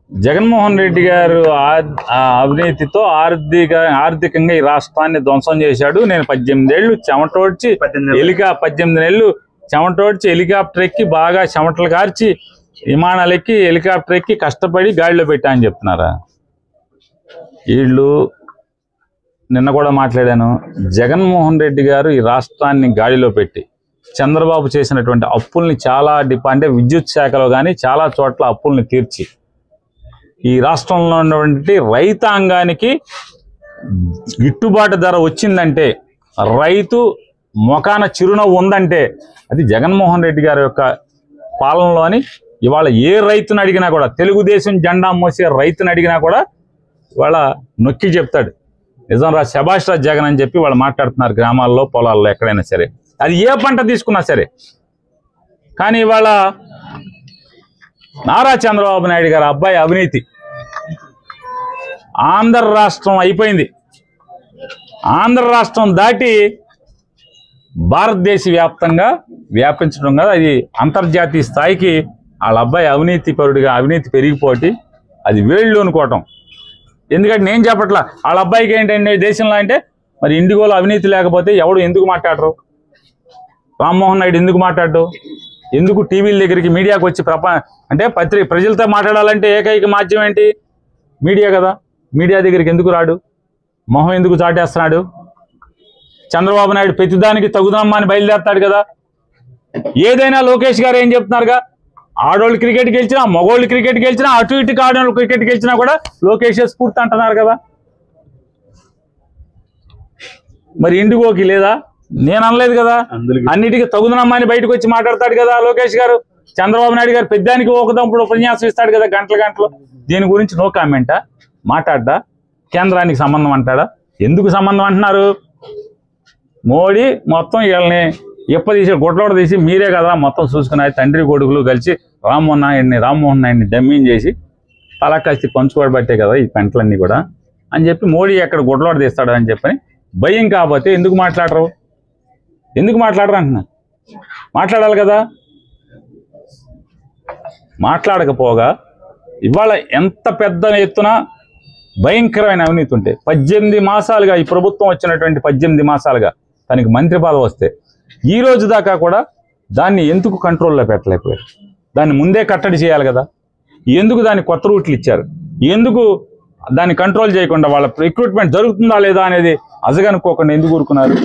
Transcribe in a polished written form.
జగన్మోహన్ రెడ్డి గారు అవినీతితో ఆర్థికంగా ఈ రాష్ట్రాన్ని ధ్వంసం చేశాడు. నేను 18 ఏళ్ళు చెమటోడ్చి 18 నెలలు చెమటోడ్చి హెలికాప్టర్ ఎక్కి బాగా చెమటలు కార్చి విమానాలు ఎక్కి హెలికాప్టర్ ఎక్కి కష్టపడి గాడిలో పెట్టా అని చెప్తున్నారా? వీళ్ళు నిన్న కూడా మాట్లాడాను. జగన్మోహన్ రెడ్డి గారు ఈ రాష్ట్రాన్ని గాడిలో పెట్టి చంద్రబాబు చేసినటువంటి అప్పుల్ని చాలా అంటే విద్యుత్ శాఖలో కానీ చాలా చోట్ల అప్పుల్ని తీర్చి ఈ రాష్ట్రంలో ఉన్నటువంటి రైతాంగానికి గిట్టుబాటు ధర వచ్చిందంటే, రైతు మొఖాన చిరునవ్వు ఉందంటే అది జగన్మోహన్ రెడ్డి గారి యొక్క పాలనలోని. ఇవాళ ఏ రైతుని అడిగినా కూడా, తెలుగుదేశం జెండా మోసే రైతుని అడిగినా కూడా ఇవాళ నొక్కి చెప్తాడు నిజం రా, శభాష్ రాజ్ జగన్ అని చెప్పి వాళ్ళు మాట్లాడుతున్నారు గ్రామాల్లో, పొలాల్లో, ఎక్కడైనా సరే, అది ఏ పంట తీసుకున్నా సరే. కానీ ఇవాళ నారా చంద్రబాబు నాయుడు గారు అబ్బాయి అవినీతి ఆంధ్ర రాష్ట్రం అయిపోయింది. ఆంధ్ర రాష్ట్రం దాటి భారతదేశ వ్యాప్తంగా వ్యాపించడం కదా, అది అంతర్జాతీయ స్థాయికి వాళ్ళ అబ్బాయి అవినీతి పరుడిగా అవినీతి పెరిగిపోటి అది వేళ్ళు అనుకోవటం. ఎందుకంటే నేను చెప్పట్లా వాళ్ళ అబ్బాయికి ఏంటంటే దేశంలో అంటే, మరి ఇండిగోలో అవినీతి లేకపోతే ఎవడు ఎందుకు మాట్లాడరు? రామ్మోహన్ నాయుడు ఎందుకు మాట్లాడు? ఎందుకు టీవీల దగ్గరికి మీడియాకు వచ్చి అంటే ప్రజలతో మాట్లాడాలంటే ఏకైక మాధ్యమం ఏంటి? మీడియా కదా. మీడియా దగ్గరికి ఎందుకు రాడు? మొహం ఎందుకు చాటేస్తున్నాడు? చంద్రబాబు నాయుడు ప్రతిదానికి తగుదనమ్మా అని బయలుదేరుతాడు కదా. ఏదైనా లోకేష్ గారు ఏం చెప్తున్నారుగా, ఆడోళ్ళు క్రికెట్ గెలిచినా, మగోళ్ళు క్రికెట్ గెలిచినా, అటు ఇటుకి ఆడోళ్ళు క్రికెట్ గెలిచినా కూడా లోకేష్ స్ఫూర్తి అంటున్నారు కదా. మరి ఇండిగోకి లేదా? నేను అనలేదు కదా. అన్నిటికీ తగుదనమ్మా అని బయటకు వచ్చి మాట్లాడతాడు కదా లోకేష్ గారు. చంద్రబాబు నాయుడు గారు పెద్దానికి ఒకదంపుడు ఉపన్యాసం ఇస్తాడు కదా గంటలు. దీని గురించి నో కామెంటా? మాట్లాడ్డా? కేంద్రానికి సంబంధం అంటాడా? ఎందుకు సంబంధం అంటున్నారు? మోడీ మొత్తం వీళ్ళని తీసి గుడ్లోడ తీసి మీరే కదా మొత్తం చూసుకున్నారు. తండ్రి కొడుకులు కలిసి రామ్మోహన్ నాయుడిని డమ్మింగ్ చేసి తలకస్తి పంచుకోబట్టే కదా ఈ పెంటలన్నీ కూడా అని చెప్పి మోడీ ఎక్కడ గుడ్లోడ తీస్తాడు అని చెప్పని భయం. కాకపోతే ఎందుకు మాట్లాడరు? ఎందుకు మాట్లాడరు అంటున్నా. మాట్లాడాలి కదా. మాట్లాడకపోగా ఇవాళ ఎంత పెద్ద ఎత్తున భయంకరమైన అవినీతి ఉంటే 18 మాసాలుగా ఈ ప్రభుత్వం వచ్చినటువంటి 18 మాసాలుగా తనకి మంత్రి పదవి వస్తే ఈ రోజు దాకా కూడా దాన్ని ఎందుకు కంట్రోల్లో పెట్టలేకపోయారు? దాన్ని ముందే కట్టడి చేయాలి కదా. ఎందుకు దాన్ని కొత్త రూట్లు ఇచ్చారు? ఎందుకు దాన్ని కంట్రోల్ చేయకుండా వాళ్ళ రిక్రూట్మెంట్ జరుగుతుందా లేదా అనేది అజగనుకోకుండా ఎందుకు ఊరుకున్నారు?